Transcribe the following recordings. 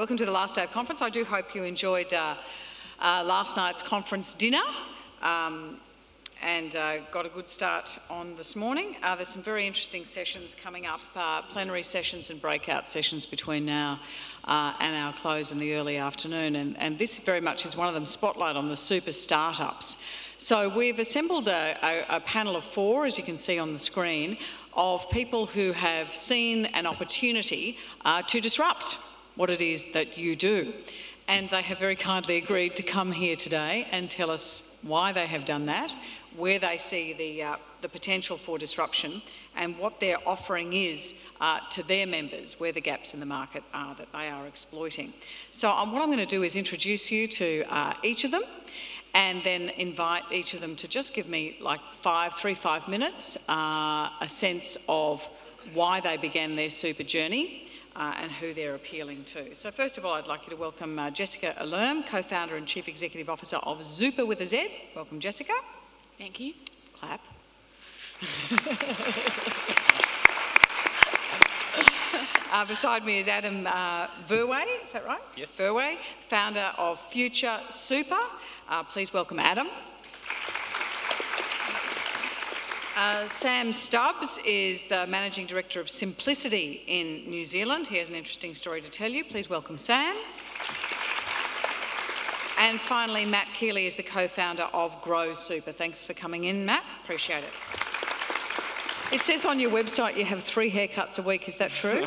Welcome to the last day of conference. I do hope you enjoyed last night's conference dinner and got a good start on this morning. There's some very interesting sessions coming up, plenary sessions and breakout sessions between now and our close in the early afternoon. And this very much is one of them, spotlight on the super startups. So we've assembled a panel of 4, as you can see on the screen, of people who have seen an opportunity to disrupt what it is that you do. And they have very kindly agreed to come here today and tell us why they have done that, where they see the potential for disruption, and what their offering is to their members, where the gaps in the market are that they are exploiting. So what I'm going to do is introduce you to each of them, and then invite each of them to just give me like 5 minutes, a sense of why they began their super journey and who they're appealing to. So first of all, I'd like you to welcome Jessica Ellerm, co-founder and chief executive officer of Zuper with a Z. Welcome, Jessica. Thank you. Clap. Beside me is Adam Verwey, is that right? Yes. Verwey, founder of Future Super. Please welcome Adam. Sam Stubbs is the Managing Director of Simplicity in New Zealand. He has an interesting story to tell you. Please welcome Sam. And finally, Matt Keeley is the co-founder of Grow Super. Thanks for coming in, Matt. Appreciate it. It says on your website you have 3 haircuts a week. Is that true?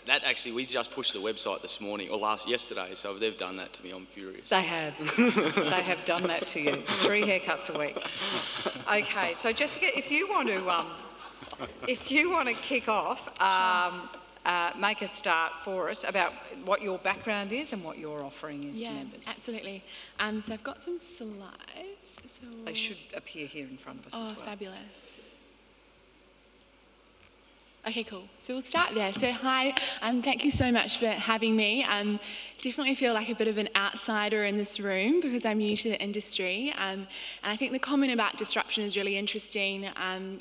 That actually, we just pushed the website this morning, or yesterday, so they've done that to me. I'm furious. They have. They have done that to you. 3 haircuts a week. Okay, so Jessica, if you want to kick off, make a start for us about what your background is and what your offering is to members. Yeah, absolutely. So I've got some slides. They should appear here in front of us as well. Oh, fabulous. Okay, cool. So we'll start there. So hi, thank you so much for having me. Definitely feel like a bit of an outsider in this room because I'm new to the industry. And I think the comment about disruption is really interesting.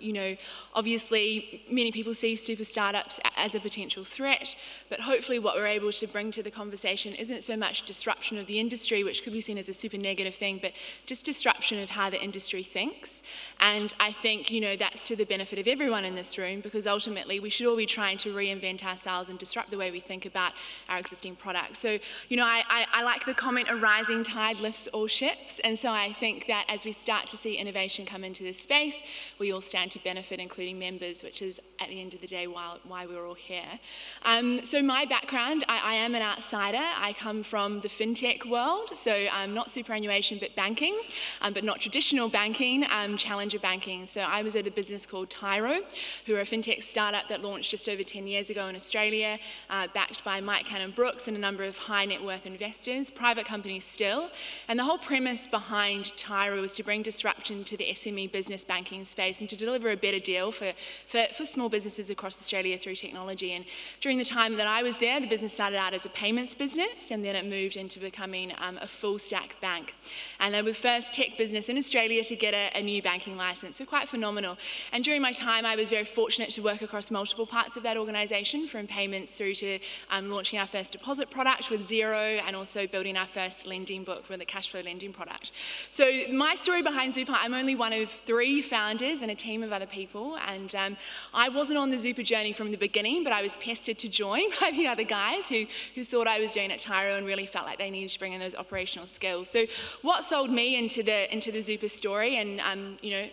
You know, obviously many people see super startups as a potential threat, but hopefully what we're able to bring to the conversation isn't so much disruption of the industry, which could be seen as a super negative thing, but just disruption of how the industry thinks. And I think, you know, that's to the benefit of everyone in this room because ultimately we should all be trying to reinvent ourselves and disrupt the way we think about our existing products. So, you know, I like the comment, a rising tide lifts all ships. And so I think that as we start to see innovation come into this space, we all stand to benefit, including members, which is at the end of the day why we're all here. So my background, I am an outsider. I come from the fintech world, so not superannuation, but banking, but not traditional banking, challenger banking. So I was at a business called Tyro, who are a fintech startup that launched just over 10 years ago in Australia, backed by Mike Cannon-Brookes and a number of high net worth investors, private companies still. And the whole premise behind Tyro was to bring disruption to the SME business banking space and to deliver a better deal for small businesses across Australia through technology. And during the time that I was there, the business started out as a payments business and then it moved into becoming a full stack bank. And they were the first tech business in Australia to get a new banking license, so quite phenomenal. And during my time, I was very fortunate to work across multiple parts of that organisation, from payments through to launching our first deposit product with Xero and also building our first lending book with a cash flow lending product. So my story behind Zuper, I'm only one of 3 founders and a team of other people, and I wasn't on the Zuper journey from the beginning, but I was pestered to join by the other guys who thought I was doing at Tyro and really felt like they needed to bring in those operational skills. So what sold me into the Zuper story and you know,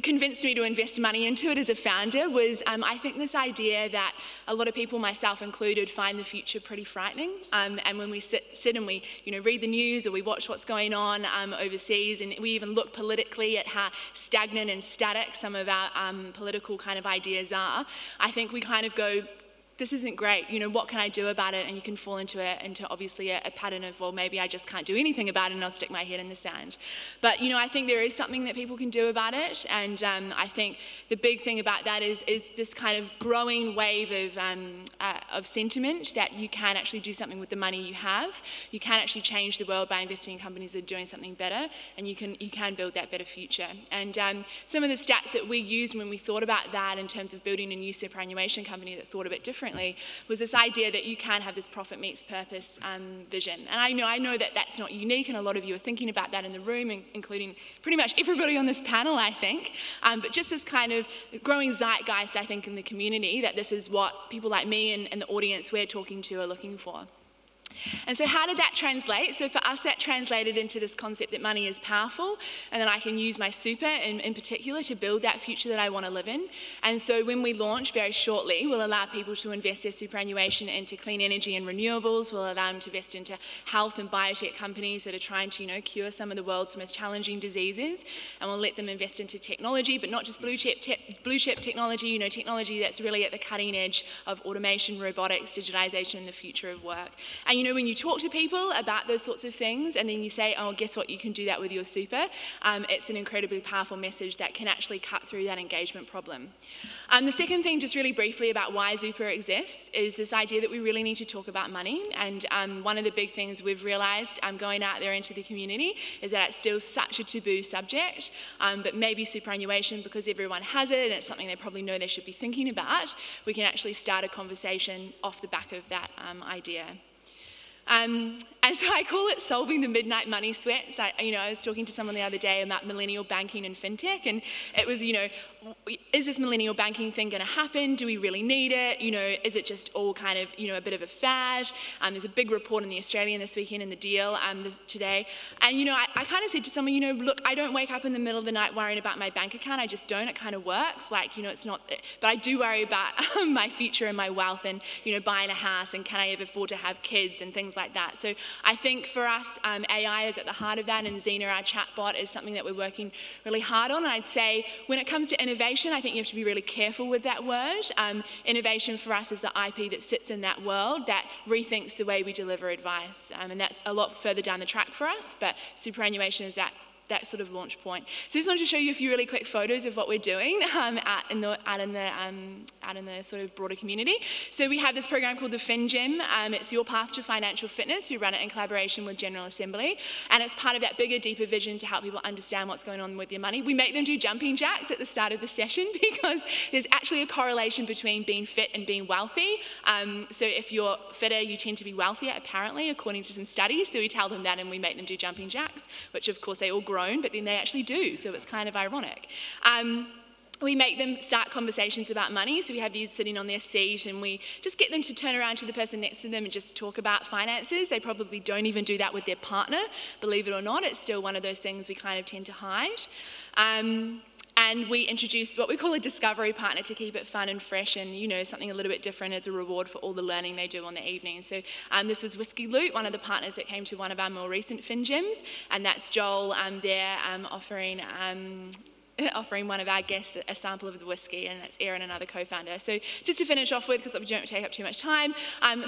convinced me to invest money into it as a founder was I think this idea that a lot of people, myself included, find the future pretty frightening. And when we sit and we read the news or we watch what's going on overseas, and we even look politically at how stagnant and static some of our political kind of ideas are, I think we kind of go, this isn't great, you know, what can I do about it? And you can fall into obviously a pattern of, well, maybe I just can't do anything about it and I'll stick my head in the sand. But, you know, I think there is something that people can do about it. And I think the big thing about that is this kind of growing wave of sentiment that you can actually do something with the money you have. You can actually change the world by investing in companies that are doing something better, and you can build that better future. And some of the stats that we used when we thought about that in terms of building a new superannuation company that thought a bit different differently, was this idea that you can have this profit meets purpose vision. And I know that that's not unique, and a lot of you are thinking about that in the room, including pretty much everybody on this panel, I think. But just this kind of growing zeitgeist, I think, in the community, that this is what people like me and the audience we're talking to are looking for. And so how did that translate? So for us, that translated into this concept that money is powerful, and that I can use my super in particular to build that future that I want to live in. And so when we launch very shortly, we'll allow people to invest their superannuation into clean energy and renewables. We'll allow them to invest into health and biotech companies that are trying to, cure some of the world's most challenging diseases. And we'll let them invest into technology, but not just blue chip technology, technology that's really at the cutting edge of automation, robotics, digitization, and the future of work. And when you talk to people about those sorts of things, and then you say, oh, guess what, you can do that with your super, it's an incredibly powerful message that can actually cut through that engagement problem. The second thing, just really briefly, about why Zuper exists is this idea that we really need to talk about money. And one of the big things we've realized going out there into the community is that it's still such a taboo subject, but maybe superannuation, because everyone has it and it's something they probably know they should be thinking about, we can actually start a conversation off the back of that idea. And so I call it solving the midnight money sweat. So, I was talking to someone the other day about millennial banking and fintech, and it was, is this millennial banking thing going to happen? Do we really need it? Is it just all kind of, a bit of a fad? There's a big report in the Australian this weekend in the Deal today. And, I kind of said to someone, look, I don't wake up in the middle of the night worrying about my bank account. I just don't. It kind of works. Like, it's not, but I do worry about my future and my wealth and, buying a house and can I ever afford to have kids and things like that. So I think for us, AI is at the heart of that, and Xena, our chatbot, is something that we're working really hard on. And I'd say when it comes to innovation, I think you have to be really careful with that word. Innovation for us is the IP that sits in that world that rethinks the way we deliver advice. And that's a lot further down the track for us, but superannuation is that sort of launch point. So I just wanted to show you a few really quick photos of what we're doing out in the sort of broader community. So we have this program called the FinGym. It's Your Path to Financial Fitness. We run it in collaboration with General Assembly, and it's part of that bigger, deeper vision to help people understand what's going on with their money. We make them do jumping jacks at the start of the session because there's actually a correlation between being fit and being wealthy. So if you're fitter, you tend to be wealthier, apparently, according to some studies. So we tell them that, and we make them do jumping jacks, which of course they all grow, but then they actually do, so it's kind of ironic. We make them start conversations about money, so we have these sitting on their seat and we just get them to turn around to the person next to them and just talk about finances. They probably don't even do that with their partner, believe it or not. It's still one of those things we kind of tend to hide. And we introduce what we call a discovery partner to keep it fun and fresh and, something a little bit different as a reward for all the learning they do on the evening. So this was Whiskey Loot, one of the partners that came to one of our more recent FinGyms, and that's Joel there offering one of our guests a sample of the whiskey, and that's Erin, another co-founder. So just to finish off with, because we don't take up too much time,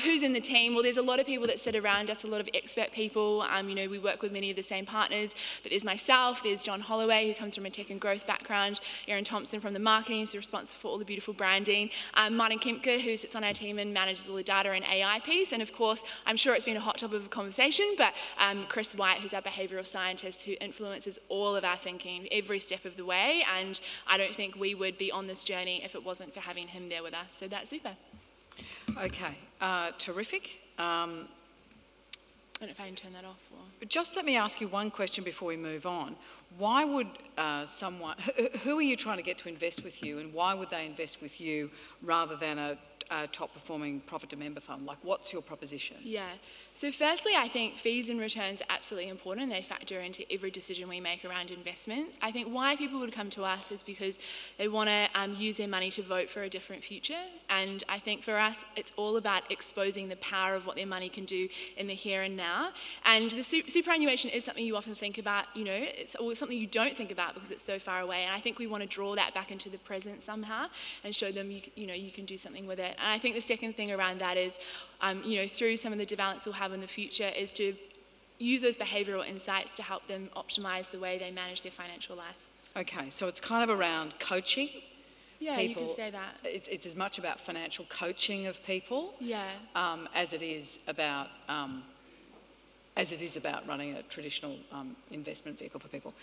who's in the team? Well, there's a lot of people that sit around us, a lot of expert people. We work with many of the same partners, but there's myself, there's John Holloway, who comes from a tech and growth background, Erin Thompson from the marketing, who's responsible for all the beautiful branding, Martin Kempke, who sits on our team and manages all the data and AI piece, and of course, I'm sure it's been a hot topic of conversation, but Chris White, who's our behavioural scientist, who influences all of our thinking every step of the way. And I don't think we would be on this journey if it wasn't for having him there with us. So that's super. Okay, terrific. I don't know if I can turn that off. Or... Just let me ask you one question before we move on. Why would who are you trying to get to invest with you, and why would they invest with you rather than a top-performing profit-to-member fund? Like, what's your proposition? Yeah. So firstly, I think fees and returns are absolutely important. They factor into every decision we make around investments. I think why people would come to us is because they want to use their money to vote for a different future. And I think for us, it's all about exposing the power of what their money can do in the here and now. And the superannuation is something you often think about, it's always something you don't think about because it's so far away. And I think we want to draw that back into the present somehow and show them, you can do something with it. And I think the second thing around that is, through some of the developments we'll have in the future, is to use those behavioural insights to help them optimise the way they manage their financial life. Okay, so it's kind of around coaching. Yeah, people. You can say that. It's as much about financial coaching of people, as it is about running a traditional investment vehicle for people.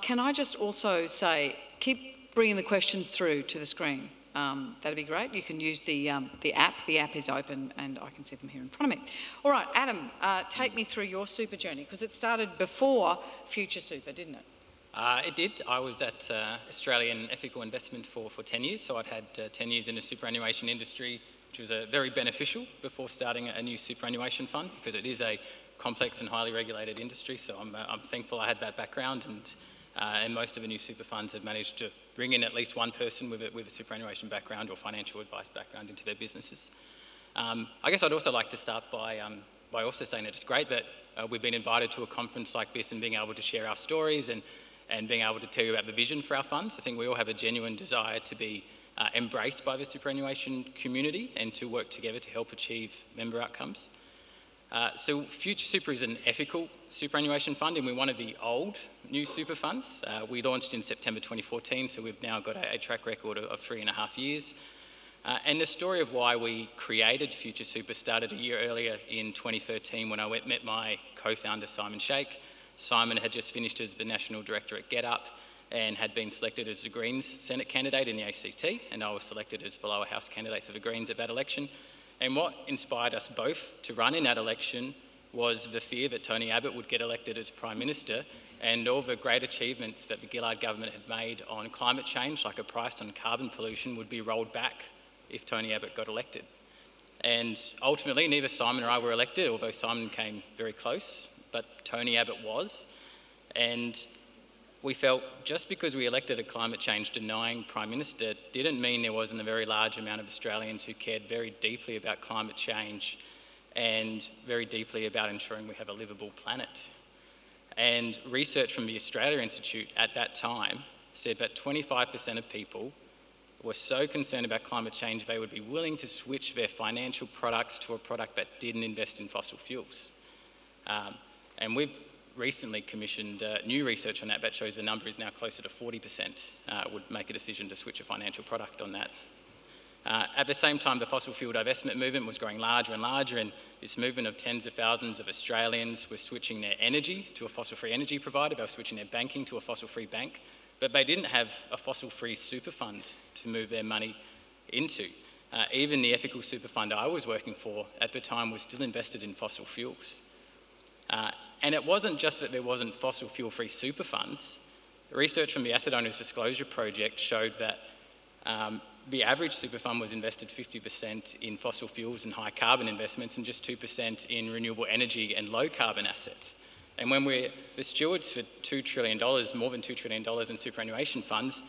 Can I just also say, keep bringing the questions through to the screen. that'd be great. You can use the app. The app is open and I can see them here in front of me. All right, Adam, take me through your super journey, because it started before Future Super, didn't it? It did. I was at Australian Ethical Investment for 10 years, so I'd had 10 years in the superannuation industry, which was very beneficial before starting a new superannuation fund, because it is a complex and highly regulated industry. So I'm thankful I had that background, and most of the new super funds have managed to bring in at least one person with a superannuation background or financial advice background into their businesses. I guess I'd also like to start by also saying that it's great that we've been invited to a conference like this and being able to share our stories and being able to tell you about the vision for our funds. I think we all have a genuine desire to be embraced by the superannuation community and to work together to help achieve member outcomes. So Future Super is an ethical superannuation fund, and we're one of the old new super funds. We launched in September 2014, so we've now got a track record of 3.5 years. And the story of why we created Future Super started a year earlier in 2013 when I met my co-founder Simon Shake. Simon had just finished as the National Director at GetUp and had been selected as the Greens Senate candidate in the ACT, and I was selected as the lower house candidate for the Greens at that election. And what inspired us both to run in that election was the fear that Tony Abbott would get elected as Prime Minister, and all the great achievements that the Gillard government had made on climate change, like a price on carbon pollution, would be rolled back if Tony Abbott got elected. And ultimately, neither Simon or I were elected, although Simon came very close, but Tony Abbott was. And we felt just because we elected a climate change denying Prime Minister didn't mean there wasn't a very large amount of Australians who cared very deeply about climate change and very deeply about ensuring we have a livable planet. And research from the Australia Institute at that time said that 25% of people were so concerned about climate change they would be willing to switch their financial products to a product that didn't invest in fossil fuels. And we've recently commissioned new research on that shows the number is now closer to 40% would make a decision to switch a financial product on that. At the same time, the fossil fuel divestment movement was growing larger and larger, and this movement of tens of thousands of Australians were switching their energy to a fossil-free energy provider. They were switching their banking to a fossil-free bank, but they didn't have a fossil-free super fund to move their money into. Even the ethical super fund I was working for at the time was still invested in fossil fuels. And it wasn't just that there wasn't fossil fuel-free super funds. Research from the Asset Owners Disclosure Project showed that the average super fund was invested 50% in fossil fuels and high carbon investments and just 2% in renewable energy and low carbon assets. And when we're the stewards for $2 trillion, more than $2 trillion in superannuation funds,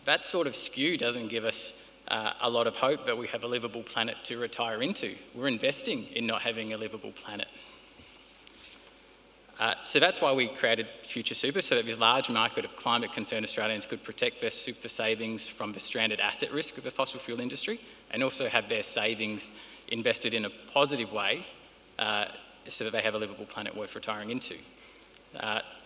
that sort of skew doesn't give us a lot of hope that we have a livable planet to retire into. We're investing in not having a livable planet. So that's why we created Future Super, so that this large market of climate-concerned Australians could protect their super savings from the stranded asset risk of the fossil fuel industry and also have their savings invested in a positive way so that they have a livable planet worth retiring into.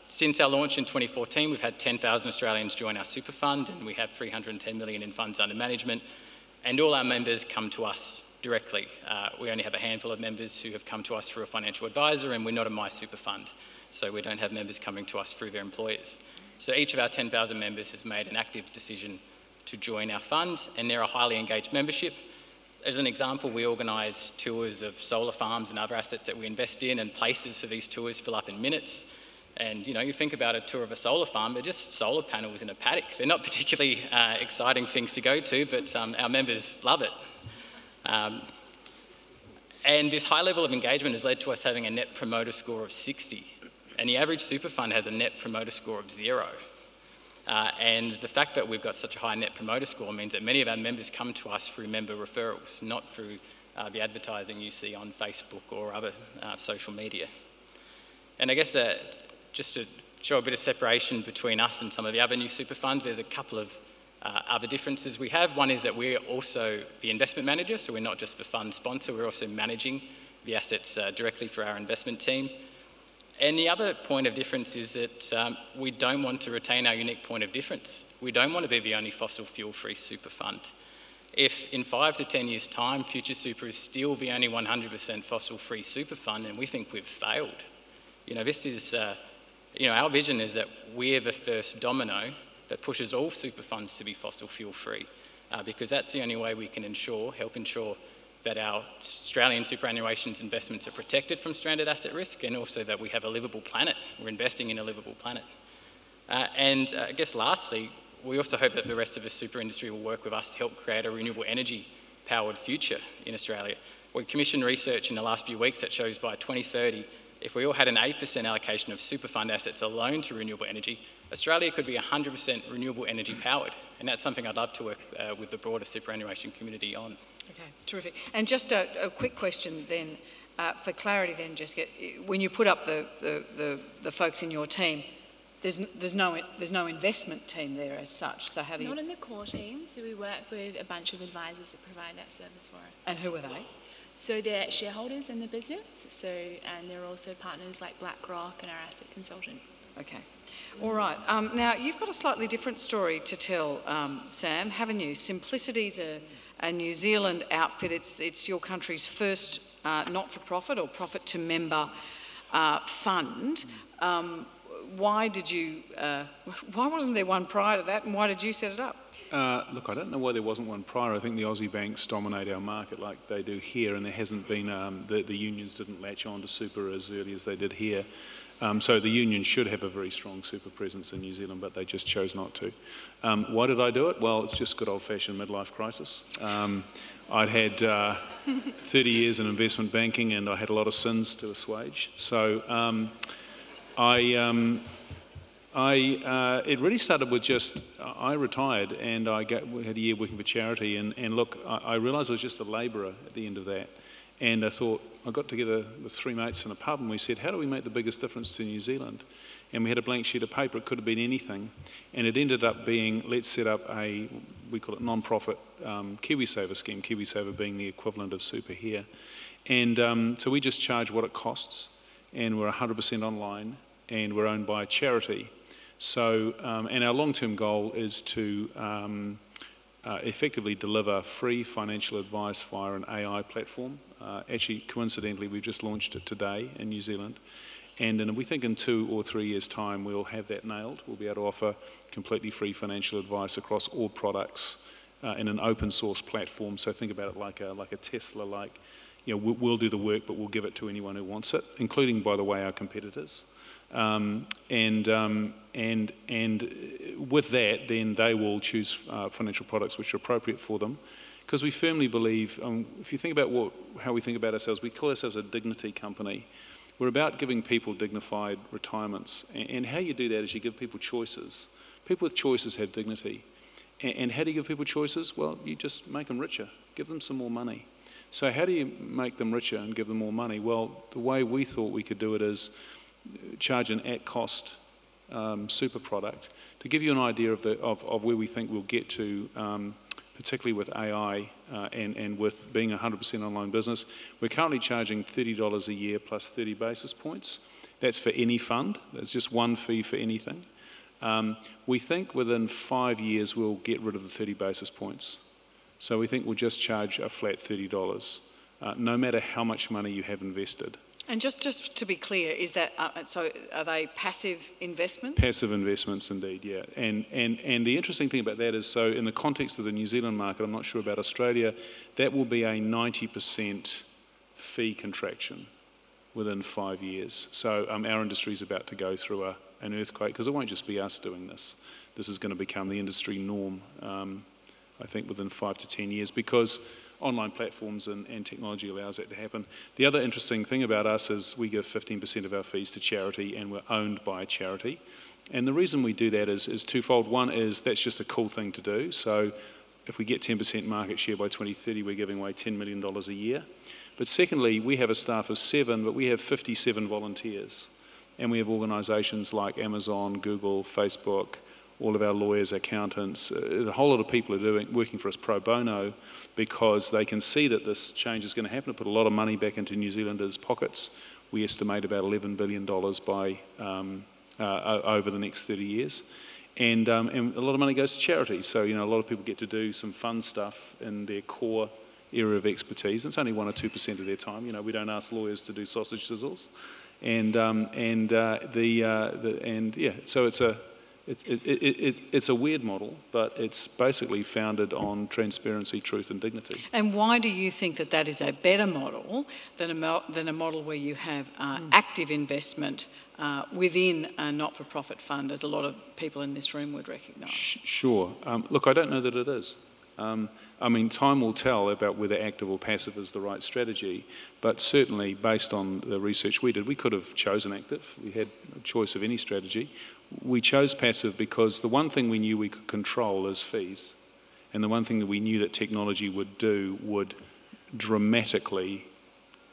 Since our launch in 2014, we've had 10,000 Australians join our super fund, and we have 310 million in funds under management, and all our members come to us directly. We only have a handful of members who have come to us through a financial advisor, and we're not a My Super Fund, so we don't have members coming to us through their employers. So each of our 10,000 members has made an active decision to join our fund, and they're a highly engaged membership. As an example, we organise tours of solar farms and other assets that we invest in, and places for these tours fill up in minutes. And you think about a tour of a solar farm, they're just solar panels in a paddock. They're not particularly exciting things to go to, but our members love it. And this high level of engagement has led to us having a net promoter score of 60. And the average super fund has a net promoter score of 0. And the fact that we've got such a high net promoter score means that many of our members come to us through member referrals, not through the advertising you see on Facebook or other social media. And I guess just to show a bit of separation between us and some of the other new super funds, there's a couple of other differences we have. One is that we're also the investment manager, so we're not just the fund sponsor, we're also managing the assets directly for our investment team. And the other point of difference is that we don't want to retain our unique point of difference. We don't want to be the only fossil fuel-free super fund. If in 5 to 10 years' time, Future Super is still the only 100% fossil-free super fund, then we think we've failed. This is, our vision is that we're the first domino that pushes all super funds to be fossil fuel free. because that's the only way we can help ensure that our Australian superannuation's investments are protected from stranded asset risk, and also that we have a livable planet. We're investing in a livable planet. And I guess lastly, we also hope that the rest of the super industry will work with us to help create a renewable energy powered future in Australia. We commissioned research in the last few weeks that shows by 2030, if we all had an 8% allocation of super fund assets alone to renewable energy, Australia could be 100% renewable energy powered. And that's something I'd love to work with the broader superannuation community on. Okay, terrific. And just a quick question then, for clarity then, Jessica, when you put up the folks in your team, there's no investment team there as such, so how do you... Not in the core team, so we work with a bunch of advisors that provide that service for us. And who are they? So they're shareholders in the business, and they're also partners like BlackRock and our asset consultant. Okay. All right. Now, you've got a slightly different story to tell, Sam, haven't you? Simplicity's a New Zealand outfit. It's your country's first not-for-profit or profit-to-member fund. Why wasn't there one prior to that, and why did you set it up? Look, I don't know why there wasn't one prior. I think the Aussie banks dominate our market like they do here, and there hasn't been, the unions didn't latch on to super as early as they did here. So the unions should have a very strong super presence in New Zealand, but they just chose not to. Why did I do it? Well, it's just good old-fashioned midlife crisis. I'd had 30 years in investment banking, and I had a lot of sins to assuage. So it really started with just, I retired and I had a year working for charity, and look, I realised I was just a labourer at the end of that. And I thought, I got together with 3 mates in a pub and we said, how do we make the biggest difference to New Zealand? And we had a blank sheet of paper, it could have been anything. And it ended up being, let's set up a, we call it non-profit KiwiSaver scheme, KiwiSaver being the equivalent of super here. And so we just charge what it costs, and we're 100% online, and we're owned by a charity. So, and our long-term goal is to effectively deliver free financial advice via an AI platform. Actually, coincidentally, we've just launched it today in New Zealand. And we think in 2 or 3 years' time, we'll have that nailed. We'll be able to offer completely free financial advice across all products in an open source platform. So think about it like a Tesla, like, you know, we'll do the work, but we'll give it to anyone who wants it, including, by the way, our competitors. And with that, then they will choose financial products which are appropriate for them, because we firmly believe, if you think about how we think about ourselves, we call ourselves a dignity company. We're about giving people dignified retirements, and how you do that is you give people choices. People with choices have dignity. And how do you give people choices? Well, you just make them richer, give them some more money. So how do you make them richer and give them more money? Well, the way we thought we could do it is charge an at-cost super product. To give you an idea of where we think we'll get to, particularly with AI and with being a 100% online business, we're currently charging $30 a year plus 30 basis points. That's for any fund. There's just one fee for anything. We think within 5 years we'll get rid of the 30 basis points. So we think we'll just charge a flat $30, no matter how much money you have invested. And just to be clear, is that so? Are they passive investments? Passive investments, indeed, yeah. And the interesting thing about that is, so in the context of the New Zealand market, I'm not sure about Australia, that will be a 90% fee contraction within 5 years. So our industry is about to go through an earthquake, because it won't just be us doing this. This is going to become the industry norm, I think, within 5 to 10 years, because online platforms and technology allows that to happen. The other interesting thing about us is we give 15% of our fees to charity, and we're owned by a charity. And the reason we do that is twofold. One is that's just a cool thing to do. So if we get 10% market share by 2030, we're giving away $10 million a year. But secondly, we have a staff of 7, but we have 57 volunteers. And we have organisations like Amazon, Google, Facebook, all of our lawyers, accountants, a whole lot of people are working for us pro bono, because they can see that this change is going to happen, to put a lot of money back into New Zealanders' pockets. We estimate about $11 billion by over the next 30 years. And a lot of money goes to charity. So, you know, a lot of people get to do some fun stuff in their core area of expertise. It's only 1 or 2% of their time. You know, we don't ask lawyers to do sausage sizzles. So It's a weird model, but it's basically founded on transparency, truth and dignity. And why do you think that that is a better model than a model where you have active investment within a not-for-profit fund, as a lot of people in this room would recognise? Sure. Look, I don't know that it is. I mean, time will tell about whether active or passive is the right strategy, but certainly based on the research we did, we could have chosen active. We had a choice of any strategy. We chose passive because the one thing we knew we could control is fees, and the one thing that we knew that technology would do would dramatically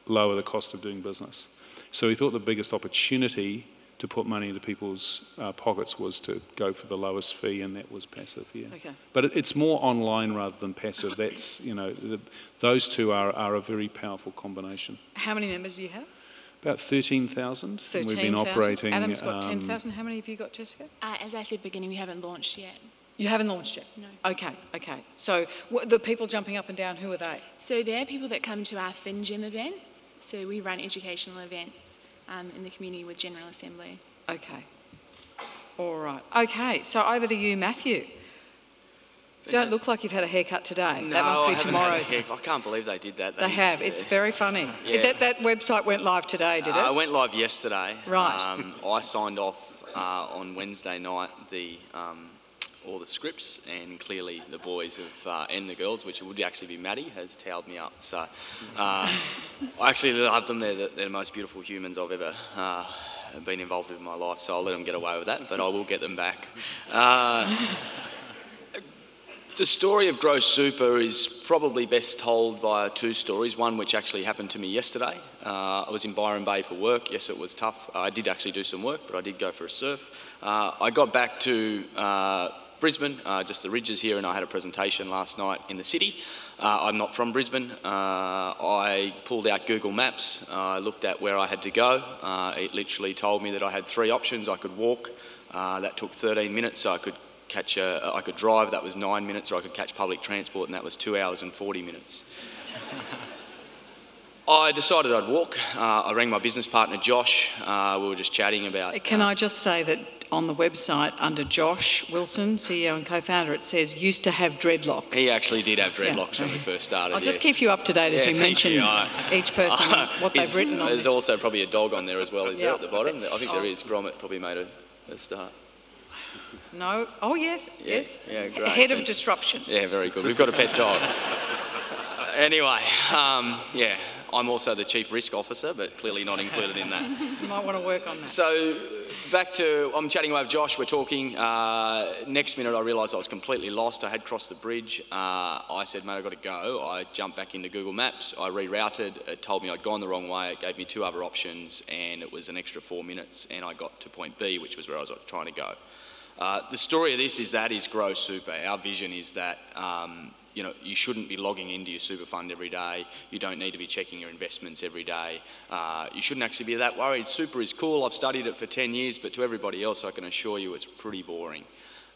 lower the cost of doing business. So we thought the biggest opportunity to put money into people's pockets was to go for the lowest fee, and that was passive, yeah. Okay. But it's more online rather than passive. That's, you know, those two are a very powerful combination. How many members do you have? About 13,000. 13,000. We've been operating. Adam's got 10,000. How many have you got, Jessica? As I said at the beginning, we haven't launched yet. You haven't launched yet? No. Okay. So the people jumping up and down, who are they? So they're people that come to our FinGym events. So we run educational events in the community with General Assembly. Okay. All right. Okay, so over to you, Matthew. Fantastic. Don't look like you've had a haircut today. No, that must be I haven't tomorrow's. had a haircut. I can't believe they did that. They have. It's very funny. Yeah. That website went live today, did it? It went live yesterday. Right. I signed off on Wednesday night all the scripts, and clearly the boys have, and the girls, which would actually be Maddie, has towelled me up. So I actually love them. They're the most beautiful humans I've ever been involved with in my life, so I'll let them get away with that, but I will get them back. The story of Grow Super is probably best told via two stories. One which actually happened to me yesterday. I was in Byron Bay for work. Yes, it was tough. I did actually do some work, but I did go for a surf. I got back to Brisbane, just the ridges here, and I had a presentation last night in the city. I'm not from Brisbane. I pulled out Google Maps. I looked at where I had to go. It literally told me that I had three options. I could walk. That took 13 minutes, so I could I could drive, that was 9 minutes, or I could catch public transport, and that was 2 hours and 40 minutes. I decided I'd walk. I rang my business partner, Josh. We were just chatting about... Can I just say that on the website, under Josh Wilson, CEO and co-founder, it says, used to have dreadlocks. He actually did have dreadlocks when we first started. I'll just keep you up to date as we mention each person, what they've written on There's this. also probably a dog on there as well, is there at the bottom? I think there is. Gromit probably made a start. No. Oh, yes. Yes. Yeah, great. Head of disruption. Yeah, very good. We've got a pet dog. Anyway, yeah, I'm also the Chief Risk Officer, but clearly not included in that. You might want to work on that. So, back to, I'm chatting away with Josh, we're talking. Next minute I realised I was completely lost. I had crossed the bridge. I said, mate, I've got to go. I jumped back into Google Maps. I rerouted. It told me I'd gone the wrong way. It gave me two other options, and it was an extra 4 minutes, and I got to point B, which was where I was trying to go. The story of this is Grow Super. Our vision is that you know, you shouldn't be logging into your super fund every day. You don't need to be checking your investments every day. You shouldn't actually be that worried. Super is cool. I've studied it for 10 years, but to everybody else, I can assure you it's pretty boring.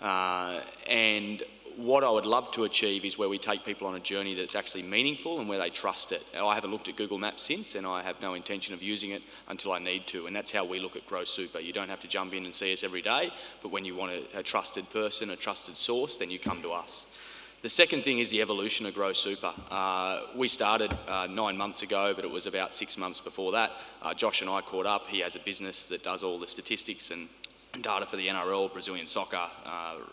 And what I would love to achieve is where we take people on a journey that's actually meaningful and where they trust it. Now, I haven't looked at Google Maps since, and I have no intention of using it until I need to, and that's how we look at Grow Super. You don't have to jump in and see us every day, but when you want a trusted person, a trusted source, then you come to us. The second thing is the evolution of Grow Super. We started 9 months ago, but it was about 6 months before that. Josh and I caught up. He has a business that does all the statistics and data for the NRL, Brazilian soccer,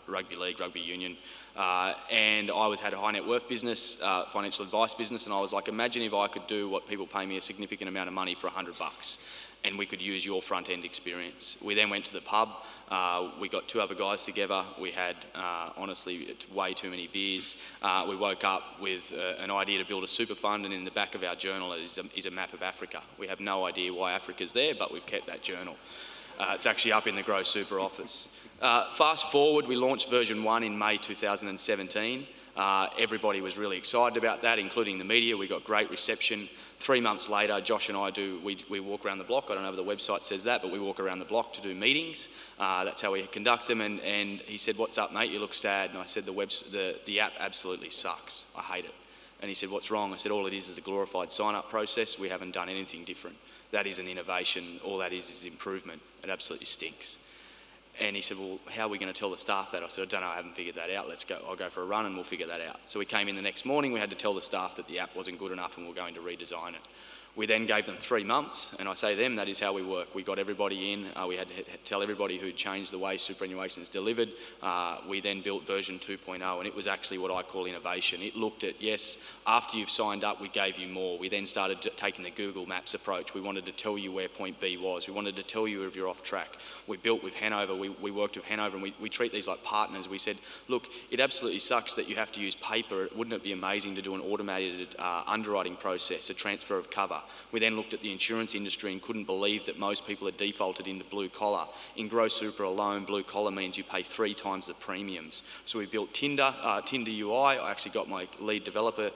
rugby league, rugby union. And I had a high net worth business, financial advice business, and I was like, imagine if I could do what people pay me a significant amount of money for $100, and we could use your front end experience. We then went to the pub. We got two other guys together. We had, honestly, way too many beers. We woke up with an idea to build a super fund, and in the back of our journal is a map of Africa. We have no idea why Africa's there, but we've kept that journal. It's actually up in the Grow Super office. Fast forward, we launched version 1 in May 2017. Everybody was really excited about that, including the media. We got great reception. 3 months later, Josh and I we walk around the block. I don't know if the website says that, but we walk around the block to do meetings. That's how we conduct them. And he said, what's up, mate? You look sad. And I said, the app absolutely sucks. I hate it. And he said, what's wrong? I said, all it is a glorified sign-up process. We haven't done anything different. That is an innovation. All that is improvement. It absolutely stinks. And he said, well, how are we going to tell the staff that? I said, I don't know, I haven't figured that out. I'll go for a run and we'll figure that out. So we came in the next morning, we had to tell the staff that the app wasn't good enough and we're going to redesign it. We then gave them 3 months, and I say them, that is how we work. We got everybody in, we had to tell everybody who'd changed the way superannuation is delivered. We then built version 2.0, and it was actually what I call innovation. It looked at, yes, after you've signed up, we gave you more. We then started taking the Google Maps approach. We wanted to tell you where point B was. We wanted to tell you if you're off track. We built with Hanover, we worked with Hanover, and we treat these like partners. We said, look, it absolutely sucks that you have to use paper. Wouldn't it be amazing to do an automated underwriting process, a transfer of cover? We then looked at the insurance industry and couldn't believe that most people had defaulted into blue collar. In gross super alone, blue collar means you pay 3 times the premiums. So we built Tinder UI. I actually got my lead developer,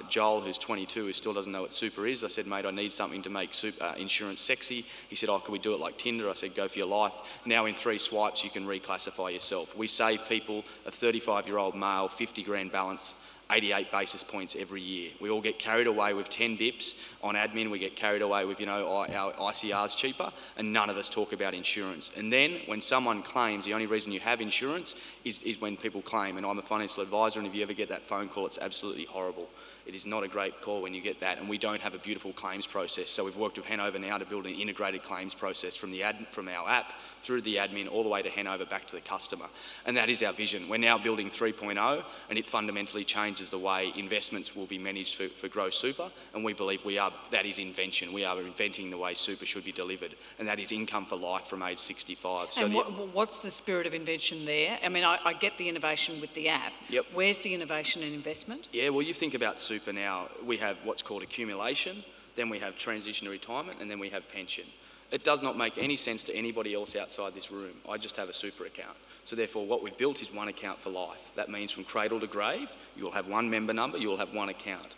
Joel, who's 22, who still doesn't know what super is. I said, mate, I need something to make insurance sexy. He said, oh, can we do it like Tinder? I said, go for your life. Now in 3 swipes, you can reclassify yourself. We save people, a 35-year-old male, 50 grand balance, 88 basis points every year. We all get carried away with 10 bips on admin. We get carried away with, our ICR's cheaper, and none of us talk about insurance. And then when someone claims, the only reason you have insurance is when people claim. And I'm a financial advisor, and if you ever get that phone call, it's absolutely horrible. It is not a great call when you get that, and we don't have a beautiful claims process. So we've worked with Hanover now to build an integrated claims process from our app through the admin all the way to Hanover back to the customer. And that is our vision. We're now building 3.0, and it fundamentally changes the way investments will be managed for gross super, and we believe that is invention. We are inventing the way super should be delivered, and that is income for life from age 65. So and what's the spirit of invention there? I mean, I get the innovation with the app. Yep. Where's the innovation in investment? Yeah, well, you think about super now, we have what's called accumulation, then we have transition to retirement, and then we have pension. It does not make any sense to anybody else outside this room. I just have a super account. So therefore, what we've built is one account for life. That means from cradle to grave, you'll have one member number, you'll have one account.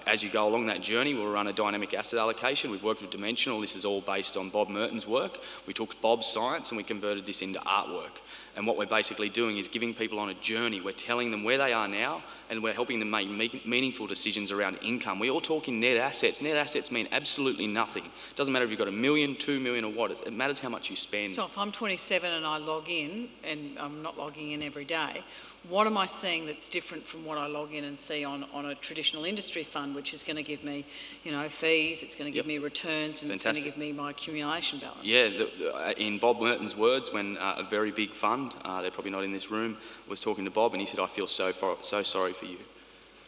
As you go along that journey, we'll run a dynamic asset allocation. We've worked with Dimensional. This is all based on Bob Merton's work. We took Bob's science and we converted this into artwork. And what we're basically doing is giving people on a journey. We're telling them where they are now, and we're helping them make meaningful decisions around income. We all talk in net assets. Net assets mean absolutely nothing. It doesn't matter if you've got $1 million, 2 million, or what. It matters how much you spend. So if I'm 27 and I log in, and I'm not logging in every day, what am I seeing that's different from what I log in and see on a traditional industry fund, which is going to give me, fees, it's going to give me returns, and Fantastic. It's going to give me my accumulation balance? Yeah, in Bob Merton's words, when a very big fund, they're probably not in this room, was talking to Bob, and he said, I feel so sorry for you.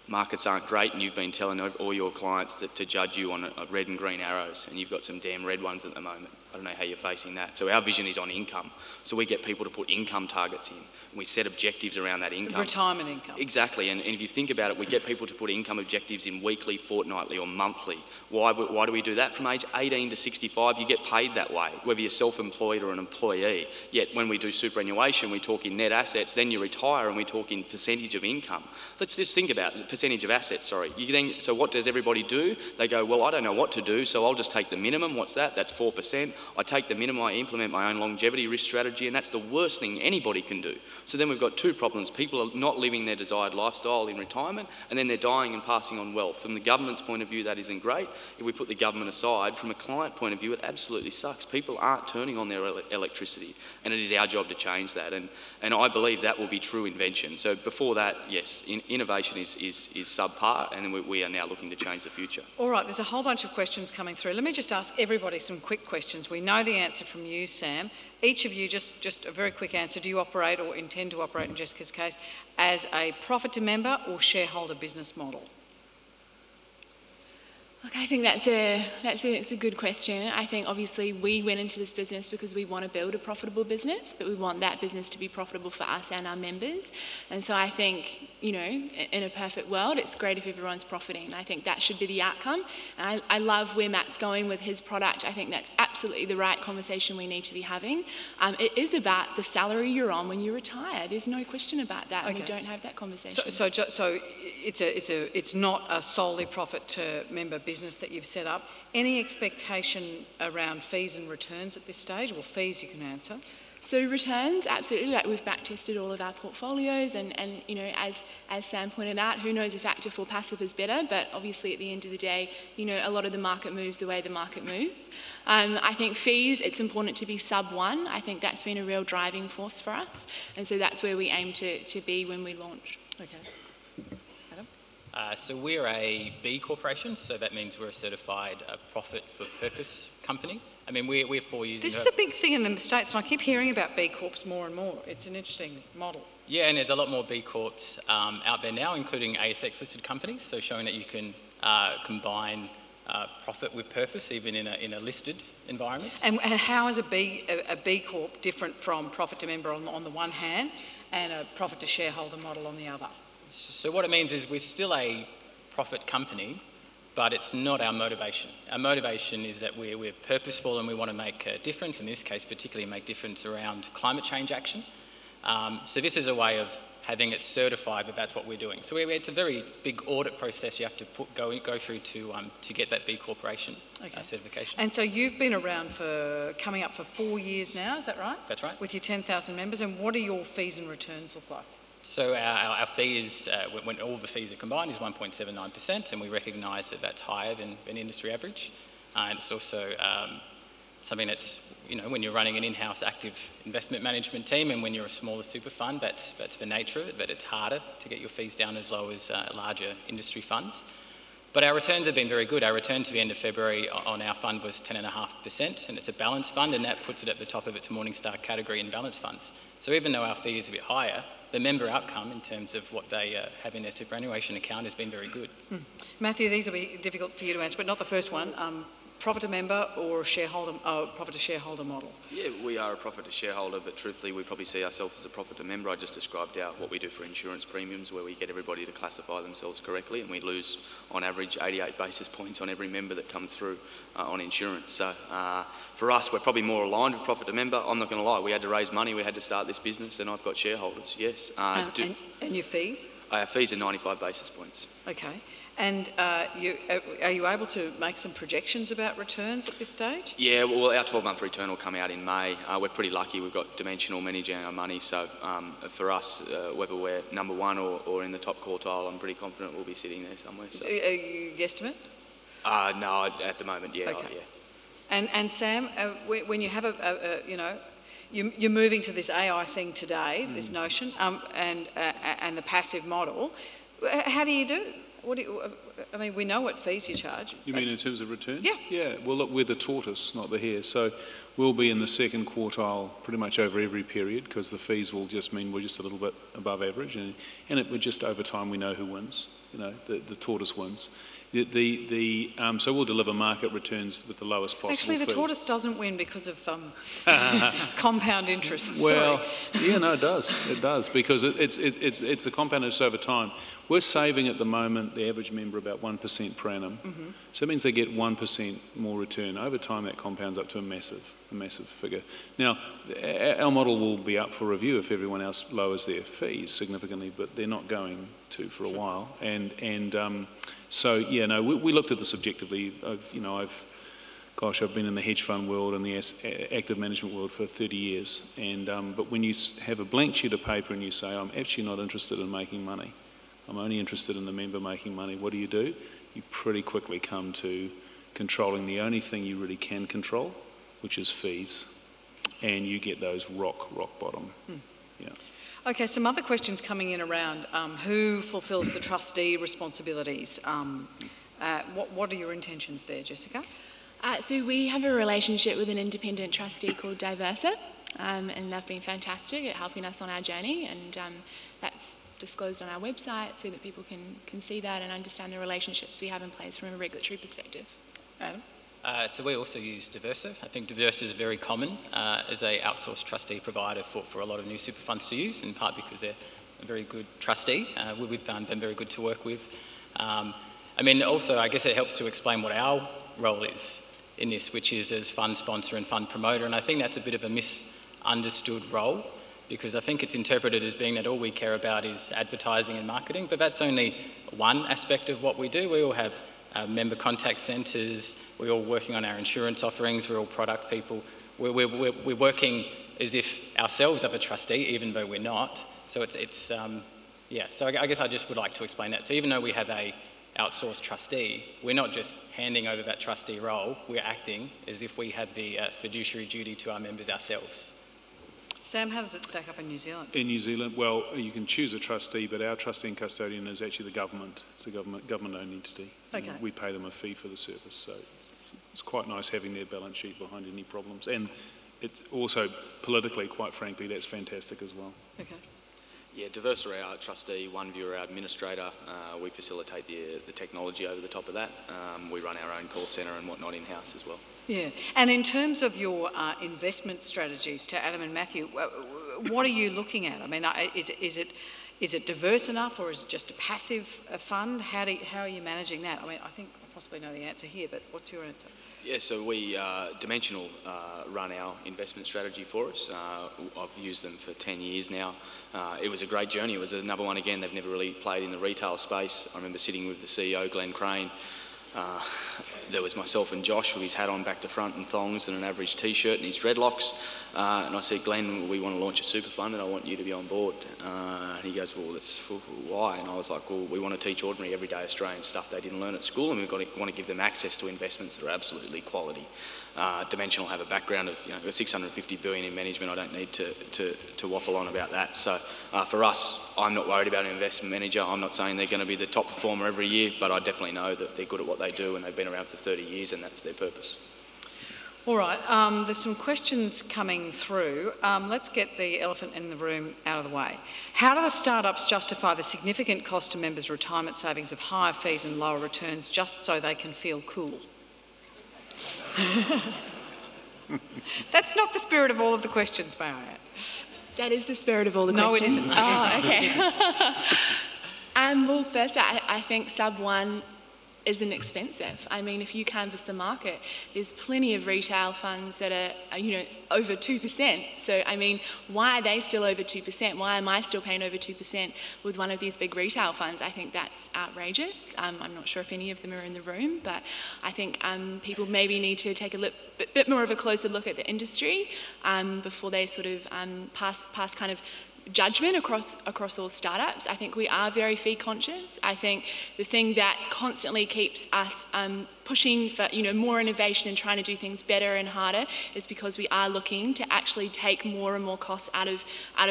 Markets aren't great, and you've been telling all your clients to judge you on red and green arrows, and you've got some damn red ones at the moment. I don't know how you're facing that. So our vision is on income. So we get people to put income targets in. And we set objectives around that income. Retirement income. Exactly. And if you think about it, we get people to put income objectives in weekly, fortnightly or monthly. Why do we do that? From age 18 to 65, you get paid that way, whether you're self-employed or an employee. Yet when we do superannuation, we talk in net assets, then you retire and we talk in percentage of income. Let's just think about the percentage of assets, sorry. So what does everybody do? They go, well, I don't know what to do, so I'll just take the minimum. What's that? That's 4%. I take the minimum, I implement my own longevity risk strategy, and that's the worst thing anybody can do. So then we've got 2 problems. People are not living their desired lifestyle in retirement, and then they're dying and passing on wealth. From the government's point of view, that isn't great. If we put the government aside, from a client point of view, it absolutely sucks. People aren't turning on their electricity, and it is our job to change that. And I believe that will be true invention. So before that, yes, innovation is subpar, and we are now looking to change the future. All right, there's a whole bunch of questions coming through. Let me just ask everybody some quick questions. We know the answer from you, Sam. Each of you, just a very quick answer. Do you operate or intend to operate, in Jessica's case, as a profit to member or shareholder business model? Look, I think that's a good question. I think obviously we went into this business because we want to build a profitable business, but we want that business to be profitable for us and our members. And so I think, in a perfect world, it's great if everyone's profiting. I think that should be the outcome. And I love where Matt's going with his product. I think that's absolutely the right conversation we need to be having. It is about the salary you're on when you retire. There's no question about that, and we don't have that conversation. So it's not a solely profit to member business that you've set up. Any expectation around fees and returns at this stage? Well, fees you can answer. So returns, absolutely. Like we've back tested all of our portfolios, and you know, as Sam pointed out, who knows if active or passive is better? But obviously, at the end of the day, you know, a lot of the market moves the way the market moves. I think fees, it's important to be sub 1. I think that's been a real driving force for us, and so that's where we aim to be when we launch. Okay. Adam? So we're a B corporation, so that means we're a certified profit for purpose company. I mean, we're 4 years This into is a big thing in the States, and I keep hearing about B Corps more and more. It's an interesting model. Yeah, and there's a lot more B Corps out there now, including ASX-listed companies, so showing that you can combine profit with purpose, even in a listed environment. And how is a B Corp different from profit to member on the one hand and a profit to shareholder model on the other? So what it means is we're still a profit company, but it's not our motivation. Our motivation is that we're purposeful and we want to make a difference, in this case particularly make difference around climate change action. So this is a way of having it certified that that's what we're doing. So it's a very big audit process you have to go through to get that B Corporation certification. And so you've been around for coming up for 4 years now, is that right? That's right. With your 10,000 members, and what do your fees and returns look like? So our fee is, when all the fees are combined, is 1.79%, and we recognise that that's higher than industry average. And it's also something that's, you know, when you're running an in-house active investment management team, and when you're a smaller super fund, that's the nature of it, but it's harder to get your fees down as low as larger industry funds. But our returns have been very good. Our return to the end of February on our fund was 10.5%, and it's a balanced fund, and that puts it at the top of its Morningstar category in balanced funds. So even though our fee is a bit higher, the member outcome in terms of what they have in their superannuation account has been very good. Matthew, these will be difficult for you to answer, but not the first one. Profit to member or shareholder, profit to shareholder model? Yeah, we are a profit to shareholder, but truthfully we probably see ourselves as a profit to member. I just described out what we do for insurance premiums, where we get everybody to classify themselves correctly, and we lose on average 88 basis points on every member that comes through on insurance. So for us, we're probably more aligned with profit to member. I'm not going to lie, we had to raise money, we had to start this business, and I've got shareholders, yes. And your fees? Our fees are 95 basis points. Okay. And are you able to make some projections about returns at this stage? Yeah, well, our 12-month return will come out in May. We're pretty lucky. We've got Dimensional managing our money. So for us, whether we're number 1 or in the top quartile, I'm pretty confident we'll be sitting there somewhere. So. Are you guesstimate? No, at the moment, yeah. Okay. Yeah. And Sam, when you have you're moving to this AI thing today, this notion, and the passive model. How do you do? I mean, we know what fees you charge. You mean in terms of returns? Yeah. Yeah, well, look, we're the tortoise, not the hare. So we'll be in the second quartile pretty much over every period, because the fees will just mean we're just a little bit above average. And it would just, over time, we know who wins. You know, the tortoise wins. So we'll deliver market returns with the lowest possible Actually, the fee. tortoise doesn't win because of compound interest. Well, Sorry. yeah, no, it does. It does, because it's a compound interest over time. We're saving at the moment the average member about 1% per annum. Mm-hmm. So it means they get 1% more return. Over time, that compounds up to a massive figure. Now, our model will be up for review if everyone else lowers their fees significantly, but they're not going to for a while. So yeah, no, we looked at this objectively. I've been in the hedge fund world and the active management world for 30 years. But when you have a blank sheet of paper and you say, I'm actually not interested in making money, I'm only interested in the member making money, what do? You pretty quickly come to controlling the only thing you really can control, which is fees, and you get those rock bottom. Yeah. Okay, some other questions coming in around who fulfills the trustee responsibilities. What are your intentions there, Jessica? So we have a relationship with an independent trustee called Diversa, and they've been fantastic at helping us on our journey, and that's disclosed on our website so that people can see that and understand the relationships we have in place from a regulatory perspective. Adam? So we also use Diversa. I think Diversa is very common as an outsourced trustee provider for a lot of new super funds to use, in part because they're a very good trustee. We've found them very good to work with. Also, I guess it helps to explain what our role is in this, which is as fund sponsor and fund promoter, and I think that's a bit of a misunderstood role, because I think it's interpreted as being that all we care about is advertising and marketing, but that's only one aspect of what we do. We all have member contact centres, we're all working on our insurance offerings, we're all product people. We're working as if ourselves of a trustee, even though we're not. So yeah, so I guess I just would like to explain that. So even though we have a outsourced trustee, we're not just handing over that trustee role, we're acting as if we had the fiduciary duty to our members ourselves. Sam, how does it stack up in New Zealand? In New Zealand, well, you can choose a trustee, but our trustee and custodian is actually the government. It's a government-owned entity. Okay. We pay them a fee for the service, so it's quite nice having their balance sheet behind any problems. And it's also, politically, quite frankly, that's fantastic as well. Okay. Yeah, Diverse are our trustee, OneView are our administrator. We facilitate the technology over the top of that. We run our own call centre and whatnot in-house as well. Yeah, and in terms of your investment strategies, to Adam and Mathew, what are you looking at? I mean, is it diverse enough, or is it just a passive fund? How are you managing that? I mean, I think I possibly know the answer here, but what's your answer? Yeah, so we, Dimensional run our investment strategy for us. I've used them for 10 years now. It was a great journey. It was another one, again, they've never really played in the retail space. I remember sitting with the CEO, Glenn Crane. There was myself and Josh with his hat on back to front and thongs and an average t-shirt and his dreadlocks. And I said, Glenn, we want to launch a super fund and I want you to be on board. And he goes, well, why? And I was like, well, we want to teach ordinary everyday Australians stuff they didn't learn at school, and we want to give them access to investments that are absolutely quality. Dimensional have a background of 650 billion in management. I don't need to waffle on about that. So for us, I'm not worried about an investment manager. I'm not saying they're going to be the top performer every year, but I definitely know that they're good at what they do and they've been around for 30 years and that's their purpose. All right, there's some questions coming through. Let's get the elephant in the room out of the way. How do the startups justify the significant cost to members' retirement savings of higher fees and lower returns just so they can feel cool? That's not the spirit of all of the questions, may I add? That is the spirit of all the No, questions. it isn't. Oh, It okay. isn't. Well, first, I think sub 1 isn't expensive. I mean, if you canvass the market, there's plenty of retail funds that are, over 2%. So, I mean, why are they still over 2%? Why am I still paying over 2% with one of these big retail funds? I think that's outrageous. I'm not sure if any of them are in the room, but I think people maybe need to take a bit more of a closer look at the industry before they sort of pass kind of judgment across all startups. I think we are very fee conscious. I think the thing that constantly keeps us pushing for more innovation and trying to do things better and harder is because we are looking to actually take more and more costs out of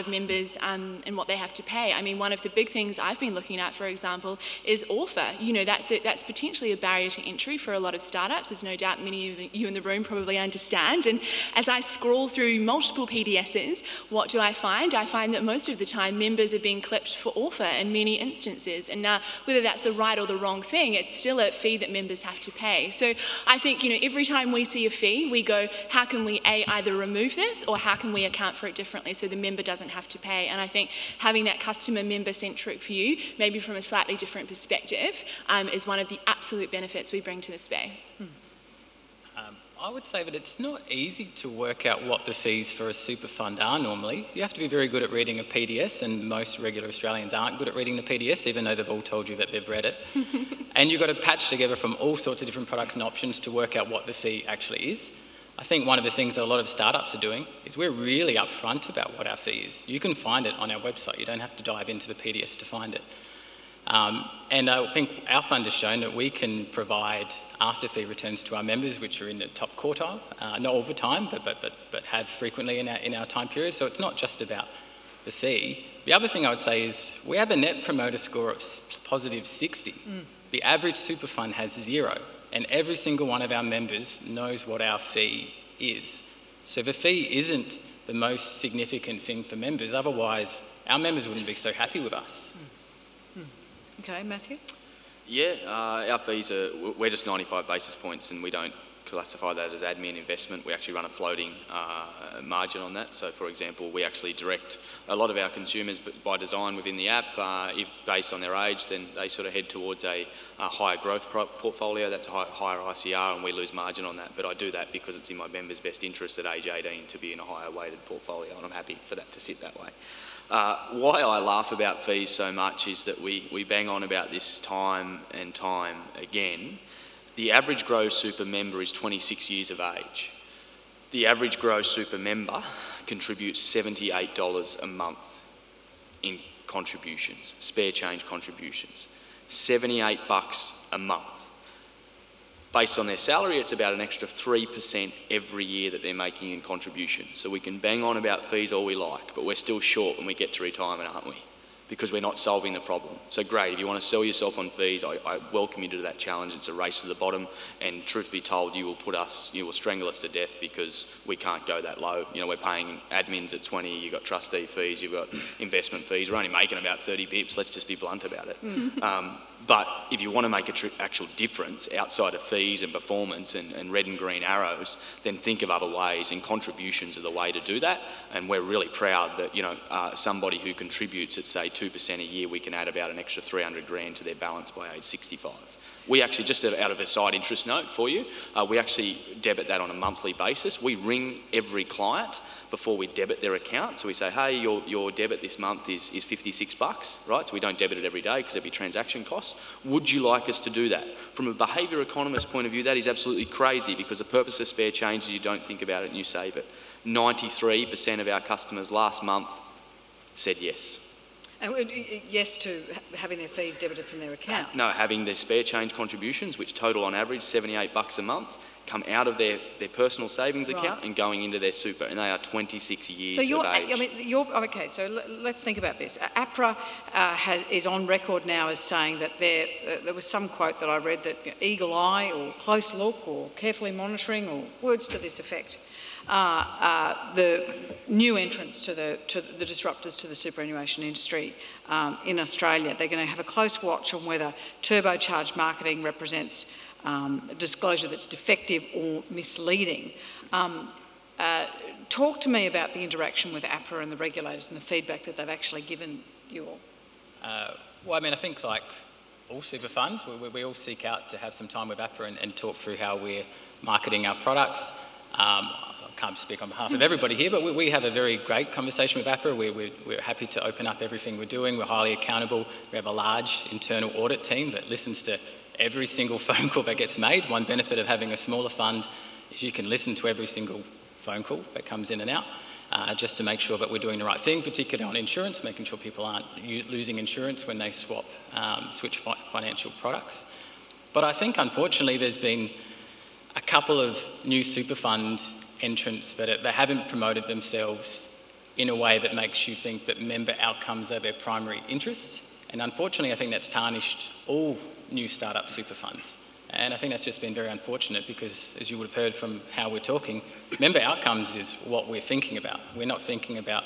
members and what they have to pay. I mean, one of the big things I've been looking at, for example, is author. That's potentially a barrier to entry for a lot of startups, as no doubt many of you in the room probably understand. And as I scroll through multiple PDSs, what do I find? I find that most of the time members are being clipped for author in many instances. And now, whether that's the right or the wrong thing, it's still a fee that members have to pay. So I think, every time we see a fee, we go, how can we either remove this or how can we account for it differently so the member doesn't have to pay? And I think having that customer member-centric view, maybe from a slightly different perspective, is one of the absolute benefits we bring to the space. I would say that it's not easy to work out what the fees for a super fund are normally. You have to be very good at reading a PDS, and most regular Australians aren't good at reading the PDS, even though they've all told you that they've read it. And you've got to patch together from all sorts of different products and options to work out what the fee actually is. I think one of the things that a lot of startups are doing is we're really upfront about what our fee is. You can find it on our website. You don't have to dive into the PDS to find it. And I think our fund has shown that we can provide after-fee returns to our members, which are in the top quartile, not all the time, but have frequently in our time period. So it's not just about the fee. The other thing I would say is we have a net promoter score of positive 60. The average super fund has 0, and every single one of our members knows what our fee is. So the fee isn't the most significant thing for members. Otherwise, our members wouldn't be so happy with us. Okay, Mathew? Yeah, our fees we're just 95 basis points and we don't classify that as admin investment. We actually run a floating margin on that. So for example, we actually direct a lot of our consumers by design within the app. If based on their age, then they sort of head towards a higher growth portfolio. That's a higher ICR and we lose margin on that. But I do that because it's in my members' best interest at age 18 to be in a higher weighted portfolio, and I'm happy for that to sit that way. Why I laugh about fees so much is that we bang on about this time and time again. The average Grow Super member is 26 years of age. The average Grow Super member contributes $78 a month in contributions, spare change contributions. $78 a month. Based on their salary, it's about an extra 3% every year that they're making in contributions. So we can bang on about fees all we like, but we're still short when we get to retirement, aren't we? Because we're not solving the problem. So great, if you want to sell yourself on fees, I welcome you to that challenge. It's a race to the bottom, and truth be told, you will strangle us to death because we can't go that low. You know, we're paying admins at 20, you've got trustee fees, you've got investment fees, we're only making about 30 bips, let's just be blunt about it. But if you want to make an actual difference outside of fees and performance and red and green arrows, then think of other ways, and contributions are the way to do that. And we're really proud that, you know, somebody who contributes at, say, 2% a year, we can add about an extra 300 grand to their balance by age 65. We actually, just out of a side interest note for you, we actually debit that on a monthly basis. We ring every client before we debit their account. So we say, hey, your debit this month is $56, right? So we don't debit it every day because there'd be transaction costs. Would you like us to do that? From a behaviour economist point of view, that is absolutely crazy, because the purpose of spare change is you don't think about it and you save it. 93% of our customers last month said yes. And yes to having their fees debited from their account? No, having their spare change contributions, which total on average $78 a month, come out of their personal savings account and going into their super, and they are 26 years of age. Okay, so let's think about this. APRA is on record now as saying that there was some quote that I read that eagle eye or close look or carefully monitoring or words to this effect. The new entrants to the disruptors to the superannuation industry in Australia, they're going to have a close watch on whether turbocharged marketing represents disclosure that's defective or misleading. Talk to me about the interaction with APRA and the regulators and the feedback that they've actually given you all. Well, I mean, I think like all super funds, we all seek out to have some time with APRA and talk through how we're marketing our products. I can't speak on behalf of everybody here, but we have a very great conversation with APRA. We're happy to open up everything we're doing. We're highly accountable. We have a large internal audit team that listens to every single phone call that gets made. One benefit of having a smaller fund is you can listen to every single phone call that comes in and out, just to make sure that we're doing the right thing, particularly on insurance, making sure people aren't losing insurance when they switch financial products. But I think, unfortunately, there's been a couple of new super fund entrants that haven't promoted themselves in a way that makes you think that member outcomes are their primary interest. And unfortunately, I think that's tarnished all new startup super funds. And I think that's just been very unfortunate because, as you would have heard from how we're talking, member outcomes is what we're thinking about. We're not thinking about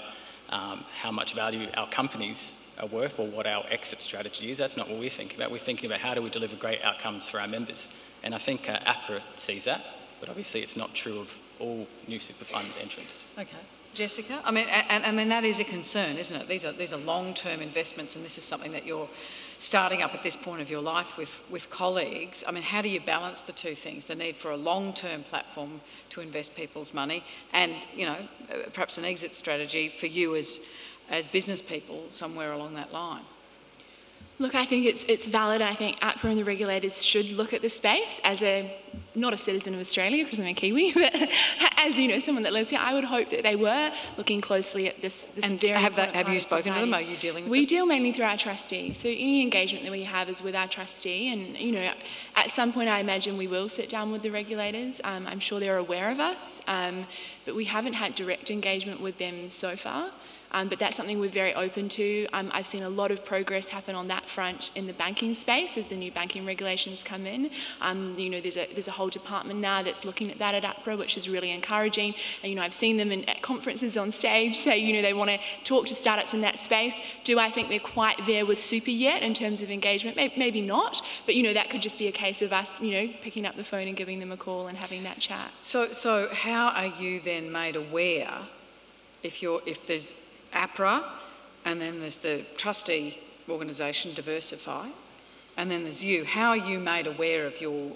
how much value our companies are worth or what our exit strategy is. That's not what we're thinking about. We're thinking about how do we deliver great outcomes for our members. And I think APRA sees that, but obviously it's not true of all new super fund entrants. Okay. Jessica? I mean, that is a concern, isn't it? These are long-term investments, and this is something that you're starting up at this point of your life with colleagues. I mean, how do you balance the two things, the need for a long-term platform to invest people's money and, you know, perhaps an exit strategy for you as business people somewhere along that line? Look, I think it's valid. I think APRA and the regulators should look at the space as not a citizen of Australia because I'm a Kiwi, but as, you know, someone that lives here, I would hope that they were looking closely at this and very have you spoken to them? Are you dealing with We them? deal mainly through our trustee. So any engagement that we have is with our trustee, and, you know, at some point I imagine we will sit down with the regulators. I'm sure they're aware of us, but we haven't had direct engagement with them so far. But that's something we're very open to. I've seen a lot of progress happen on that front in the banking space as the new banking regulations come in. You know, there's a whole department now that's looking at that at APRA, which is really encouraging. And, you know, I've seen them at conferences on stage say, you know, they want to talk to startups in that space. Do I think they're quite there with super yet in terms of engagement? Maybe not. But, you know, that could just be a case of us, you know, picking up the phone and giving them a call and having that chat. So how are you then made aware if there's APRA, and then there's the trustee organisation, Diversify, and then there's you. How are you made aware of your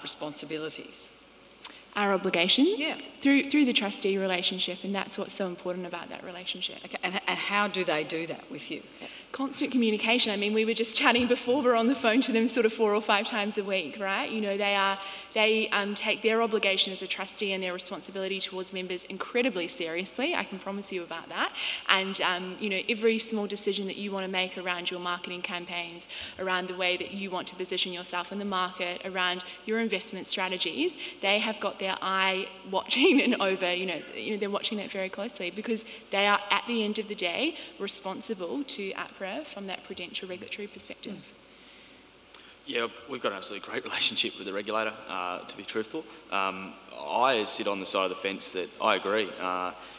responsibilities? Our obligations? Yeah. Through the trustee relationship, and that's what's so important about that relationship. Okay, and how do they do that with you? constant communication. I mean, we were just chatting before, we're on the phone to them sort of 4 or 5 times a week, right? You know, they take their obligation as a trustee and their responsibility towards members incredibly seriously, I can promise you about that. And, you know, every small decision that you want to make around your marketing campaigns, around the way that you want to position yourself in the market, around your investment strategies, they have got their eye watching and over, you know, they're watching that very closely, because they are, at the end of the day, responsible to APRA from that prudential regulatory perspective. Yeah, we've got an absolutely great relationship with the regulator, to be truthful. I sit on the side of the fence that I agree.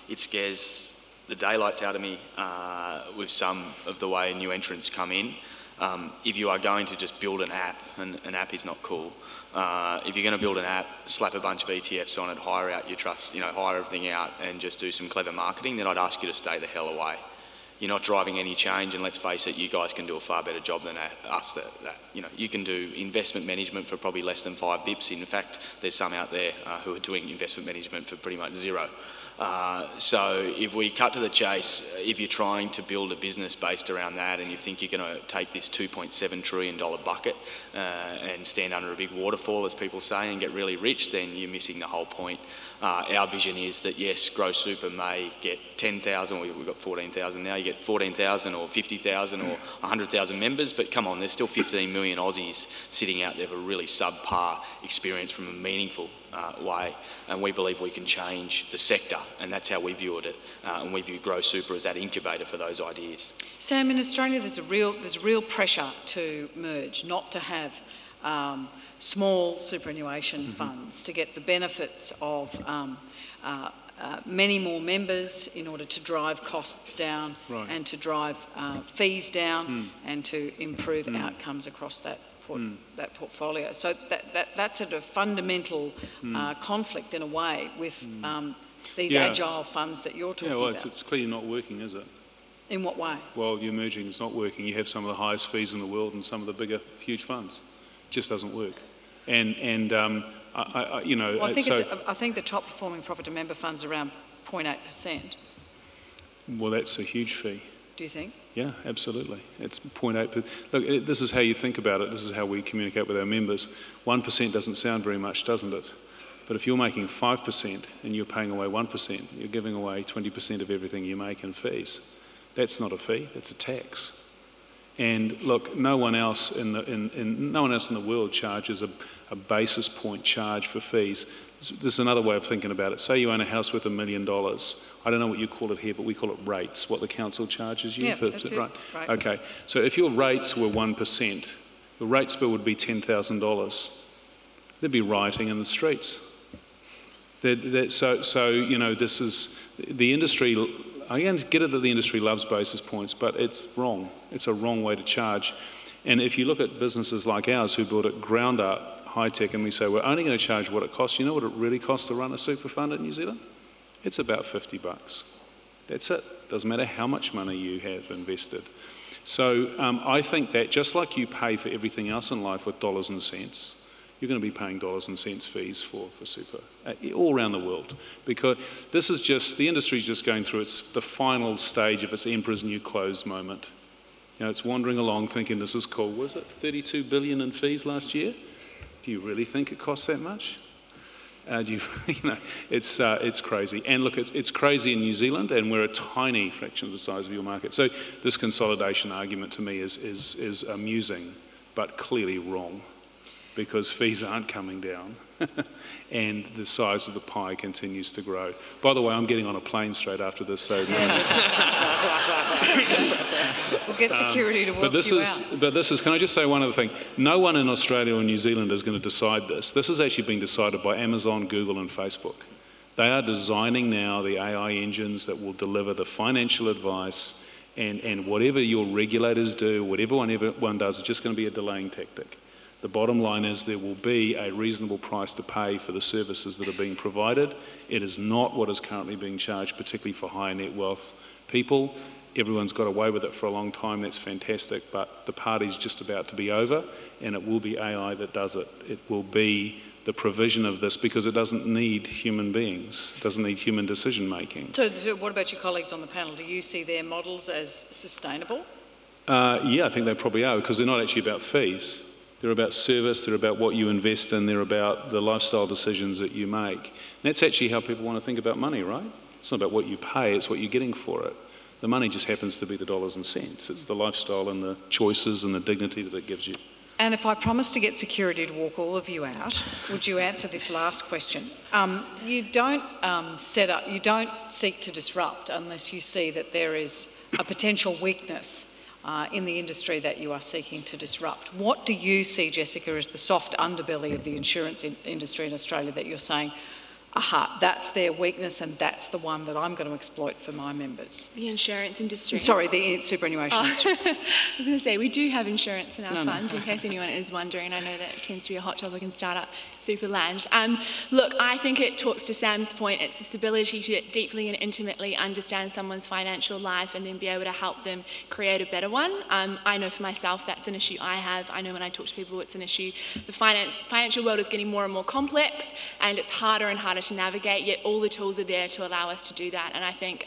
It scares the daylights out of me with some of the way new entrants come in. If you are going to just build an app, and an app is not cool, if you're going to build an app, slap a bunch of ETFs on it, hire out your trust, you know, hire everything out and just do some clever marketing, then I'd ask you to stay the hell away. You're not driving any change, and let's face it, you guys can do a far better job than us. You know, you can do investment management for probably less than 5 bips. In fact, there's some out there who are doing investment management for pretty much 0. So if we cut to the chase, if you're trying to build a business based around that and you think you're going to take this $2.7 trillion bucket and stand under a big waterfall, as people say, and get really rich, then you're missing the whole point. Our vision is that, yes, Grow Super may get 10,000, we've got 14,000 now, you get 14,000 or 50,000 or 100,000 members, but come on, there's still 15 million Aussies sitting out there with a really subpar experience from a meaningful way, and we believe we can change the sector, and that's how we viewed it, and we view Grow Super as that incubator for those ideas. Sam, in Australia there's real pressure to merge, not to have small superannuation funds, to get the benefits of many more members in order to drive costs down, right, and to drive fees down, and to improve outcomes across that portfolio. So that's a fundamental conflict in a way with these agile funds that you're talking about. It's clearly not working, is it? In what way? Well, your merging is not working. You have some of the highest fees in the world and some of the bigger, huge funds. It just doesn't work. And you know, well, I think the top performing profit to member funds around 0.8%. Well, that's a huge fee. Do you think? Yeah, absolutely. It's 0.8%. Look, this is how you think about it. This is how we communicate with our members. 1% doesn't sound very much, doesn't it? But if you're making 5% and you're paying away 1%, you're giving away 20% of everything you make in fees. That's not a fee, that's a tax. And look, no one else in the world charges a basis point charge for fees. This is another way of thinking about it. Say you own a house worth $1 million. I don't know what you call it here, but we call it rates, what the council charges you. Yeah, that's it. Right. Okay, so if your rates were 1%, your rates bill would be $10,000. There'd be rioting in the streets. So you know, this is the industry. I get it that the industry loves basis points, but it's wrong. It's a wrong way to charge. And if you look at businesses like ours who build it ground up, high tech, and we say we're only going to charge what it costs, you know what it really costs to run a super fund in New Zealand? It's about $50. That's it. Doesn't matter how much money you have invested. So I think that just like you pay for everything else in life with dollars and cents, you're going to be paying dollars and cents fees for super all around the world, because this is just, the industry's just going through the final stage of its emperor's new clothes moment. You know, it's wandering along thinking this is cool. Was it 32 billion in fees last year? Do you really think it costs that much? You know, it's crazy. And look, it's crazy in New Zealand, and we're a tiny fraction of the size of your market. So this consolidation argument to me is amusing, but clearly wrong, because fees aren't coming down and the size of the pie continues to grow. By the way, I'm getting on a plane straight after this, so... Yes. We'll get security to work you out. But this is, can I just say one other thing? No one in Australia or New Zealand is going to decide this. This is actually being decided by Amazon, Google and Facebook. They are designing now the AI engines that will deliver the financial advice, and whatever your regulators do, whatever one does, is just going to be a delaying tactic. The bottom line is there will be a reasonable price to pay for the services that are being provided. It is not what is currently being charged, particularly for high net wealth people. Everyone's got away with it for a long time, that's fantastic, but the party's just about to be over, and it will be AI that does it. It will be the provision of this, because it doesn't need human beings, it doesn't need human decision making. So what about your colleagues on the panel? Do you see their models as sustainable? Yeah, I think they probably are, because they're not actually about fees. They're about service, they're about what you invest in, they're about the lifestyle decisions that you make. And that's actually how people want to think about money, right? It's not about what you pay, it's what you're getting for it. The money just happens to be the dollars and cents. It's the lifestyle and the choices and the dignity that it gives you. And if I promise to get security to walk all of you out, would you answer this last question? You don't you don't seek to disrupt unless you see that there is a potential weakness in the industry that you are seeking to disrupt. What do you see, Jessica, as the soft underbelly of the insurance industry in Australia that you're saying, aha, that's their weakness and that's the one that I'm going to exploit for my members? The insurance industry. Sorry, the superannuation industry. I was going to say, we do have insurance in our fund, in case anyone is wondering. I know that tends to be a hot topic in startup super land. Look, I think it talks to Sam's point. It's this ability to deeply and intimately understand someone's financial life and then be able to help them create a better one. I know for myself that's an issue I have. I know when I talk to people it's an issue. The financial world is getting more and more complex and it's harder and harder to navigate, yet all the tools are there to allow us to do that. And I think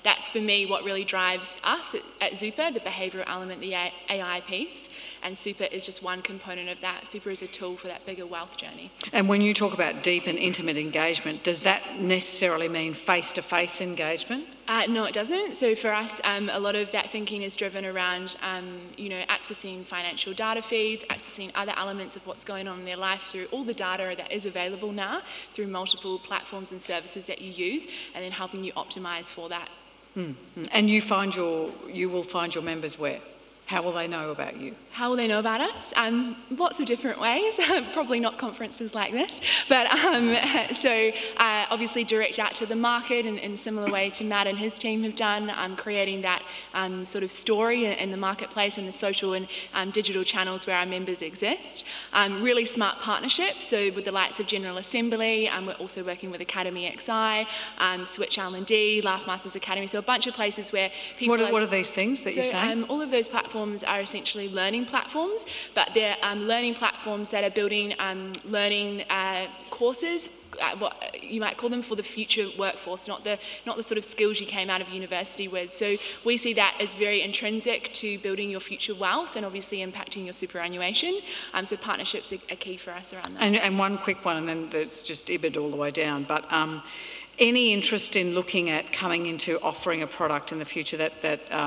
that's for me what really drives us at Zuper, the behavioural element, the AI piece. And Zuper is just one component of that. Zuper is a tool for that bigger wealth journey. And when you talk about deep and intimate engagement, does that necessarily mean face-to-face engagement? No, it doesn't. So for us, a lot of that thinking is driven around, accessing financial data feeds, accessing other elements of what's going on in their life through all the data that is available now, through multiple platforms and services that you use, and then helping you optimise for that. And you will find your members where? How will they know about you? How will they know about us? Lots of different ways, probably not conferences like this, but obviously direct out to the market in a similar way to Matt and his team have done, creating that sort of story in the marketplace and the social and digital channels where our members exist. Really smart partnerships, so with the likes of General Assembly, we're also working with Academy XI, Switch L&D, Laugh Masters Academy, so a bunch of places where people What are these things that you're saying? All of those platforms are essentially learning platforms, but they're learning platforms that are building learning courses, what you might call them, for the future workforce, not the sort of skills you came out of university with. So we see that as very intrinsic to building your future wealth and obviously impacting your superannuation. So partnerships are key for us around that. And one quick one, and then it's just IBID all the way down, but any interest in looking at coming into offering a product in the future that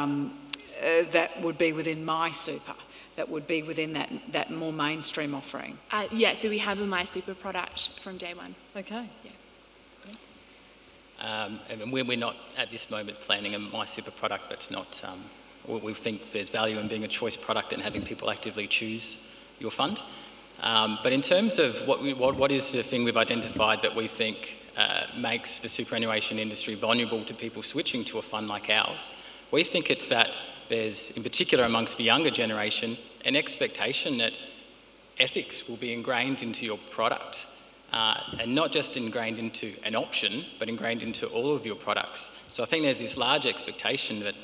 would be within My Super, that would be within that more mainstream offering? Yeah, so we have a My Super product from day one. Okay. Yeah. And we're not at this moment planning a My Super product that's not, we think there's value in being a choice product and having people actively choose your fund. But in terms of what is the thing we've identified that we think makes the superannuation industry vulnerable to people switching to a fund like ours, we think it's that there's, in particular amongst the younger generation, an expectation that ethics will be ingrained into your product, and not just ingrained into an option, but ingrained into all of your products. So I think there's this large expectation that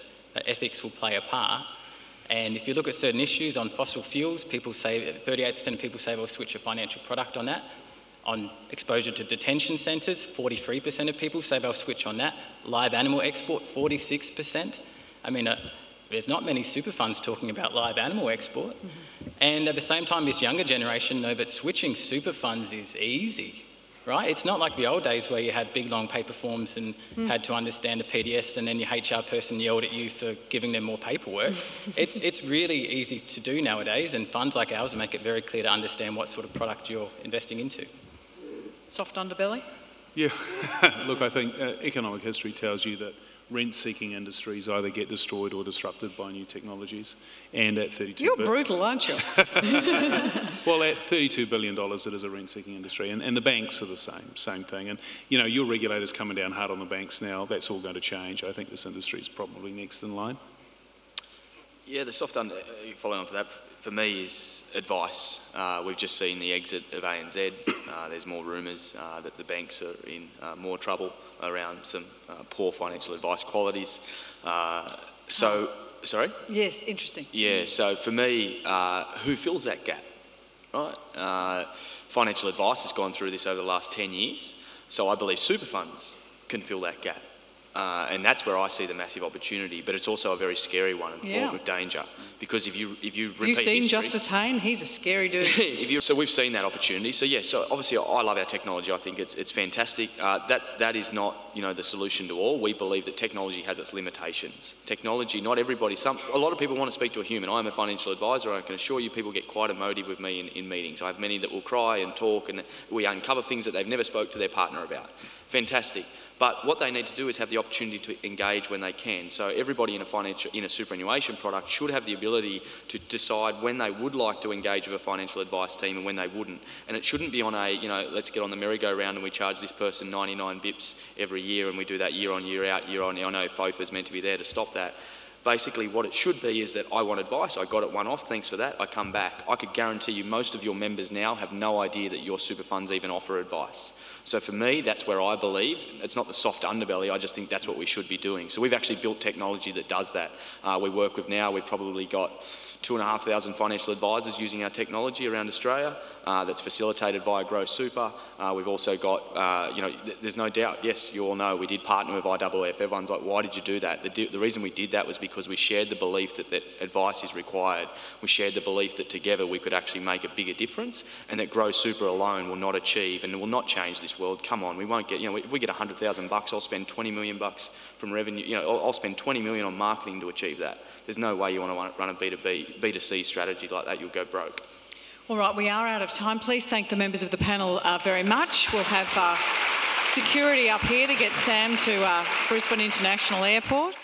ethics will play a part. And if you look at certain issues on fossil fuels, people say, 38% of people say they'll switch a financial product on that. On exposure to detention centres, 43% of people say they'll switch on that. Live animal export, 46%. I mean, there's not many super funds talking about live animal export. And at the same time, this younger generation know that switching super funds is easy, right? It's not like the old days where you had big, long paper forms and had to understand a PDS and then your HR person yelled at you for giving them more paperwork. It's really easy to do nowadays, and funds like ours make it very clear to understand what sort of product you're investing into. Soft underbelly? Yeah, look, I think economic history tells you that rent-seeking industries either get destroyed or disrupted by new technologies. And at 32 You're brutal, aren't you? Well, at $32 billion, it is a rent-seeking industry, and the banks are the same thing. And you know, your regulator's coming down hard on the banks now. That's all going to change. I think this industry is probably next in line. Yeah, the soft following on for that, for me, is advice. We've just seen the exit of ANZ. There's more rumours that the banks are in more trouble around some poor financial advice qualities. Sorry? Yes, interesting. Yeah, so for me, who fills that gap, right? Financial advice has gone through this over the last 10 years, so I believe super funds can fill that gap. And that's where I see the massive opportunity, but it's also a very scary one and fraught with danger. Because if you repeat Have you seen history, Justice Hayne? He's a scary dude. So we've seen that opportunity. So yes, so obviously I love our technology. I think it's fantastic. That is not the solution to all. We believe that technology has its limitations. Technology, not everybody. A lot of people want to speak to a human. I'm a financial advisor. I can assure you, people get quite emotive with me in meetings. I have many that will cry and talk, and we uncover things that they've never spoke to their partner about. Fantastic. But what they need to do is have the opportunity to engage when they can. So everybody in a superannuation product should have the ability to decide when they would like to engage with a financial advice team and when they wouldn't. And it shouldn't be on let's get on the merry-go-round and we charge this person 99 bips every year and we do that year on, year out, year on. I know FOFA's meant to be there to stop that. Basically, what it should be is that I want advice, I got it one-off, thanks for that, I come back. I could guarantee you most of your members now have no idea that your super funds even offer advice. So for me, that's where I believe. It's not the soft underbelly, I just think that's what we should be doing. So we've actually built technology that does that. We work with now, we've probably got 2,500 financial advisors using our technology around Australia. That's facilitated via Grow Super. We've also got, there's no doubt, yes, you all know, we did partner with IWF. Everyone's like, why did you do that? The reason we did that was because we shared the belief that advice is required. We shared the belief that together we could actually make a bigger difference, and that Grow Super alone will not achieve and will not change this world. Come on, we won't get, if we get $100,000, I'll spend 20 million bucks from revenue, I'll spend 20 million on marketing to achieve that. There's no way you want to run a B2C strategy like that, you'll go broke. All right, we are out of time. Please thank the members of the panel very much. We'll have security up here to get Sam to Brisbane International Airport.